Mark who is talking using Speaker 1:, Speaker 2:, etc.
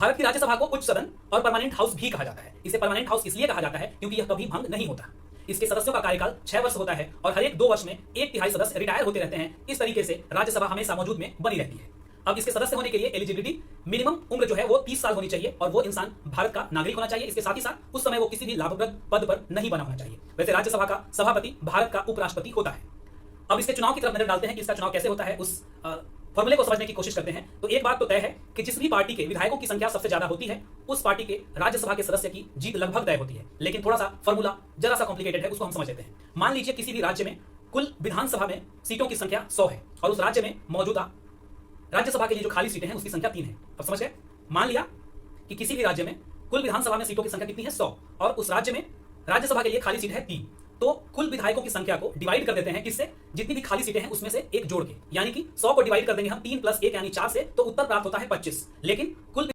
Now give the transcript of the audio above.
Speaker 1: भारत की राज्यसभा को उच्च सदन और परमानेंट हाउस भी कहा जाता है। इसे परमानेंट हाउस इसलिए कहा जाता है क्योंकि यह कभी भंग नहीं होता। इसके सदस्यों का कार्यकाल 6 वर्ष होता है और हर एक 2 वर्ष में 1/3 सदस्य रिटायर होते रहते हैं। इस तरीके से राज्यसभा हमेशा मौजूद में बनी रहती है। अब इसके सदस्य होने के लिए एलिजिबिलिटी मिनिमम उम्र जो है वो 30 साल होनी चाहिए और वो इंसान भारत का नागरिक होना चाहिए। इसके साथ ही साथ उस समय वो किसी भी लाभप्रद पद पर नहीं बना होना चाहिए। वैसे राज्यसभा का सभापति भारत का उपराष्ट्रपति होता है। अब इसके चुनाव की तरफ नजर डालते हैं कि इसका चुनाव कैसे होता है, उस फॉर्मूले को समझने की कोशिश करते हैं। तो एक बात तो तय है कि जिस भी पार्टी के विधायकों की संख्या सबसे ज्यादा होती है उस पार्टी के राज्यसभा के सदस्य की जीत लगभग तय होती है। लेकिन थोड़ा सा फॉर्मूला जरा सा कॉम्प्लिकेटेड है, उसको हम समझ लेते हैं। मान लीजिए किसी भी राज्य में कुल विधानसभा में सीटों की संख्या 100 है और उस राज्य में मौजूदा राज्यसभा के लिए जो खाली सीटें हैं उसकी संख्या 3 है। अब समझ गए? मान लिया कि किसी भी राज्य में कुल विधानसभा में सीटों की संख्या कितनी है, 100, और उस राज्य में राज्यसभा के लिए खाली सीट है 3। तो कुल विधायकों की संख्या को डिवाइड कर देते हैं किससे? जितनी भी खाली सीटें हैं उसमें से एक जोड़ के, यानी कि 100 को डिवाइड कर देंगे हम 3 + 1 यानी 4 से, तो उत्तर प्राप्त होता है 25। लेकिन कुल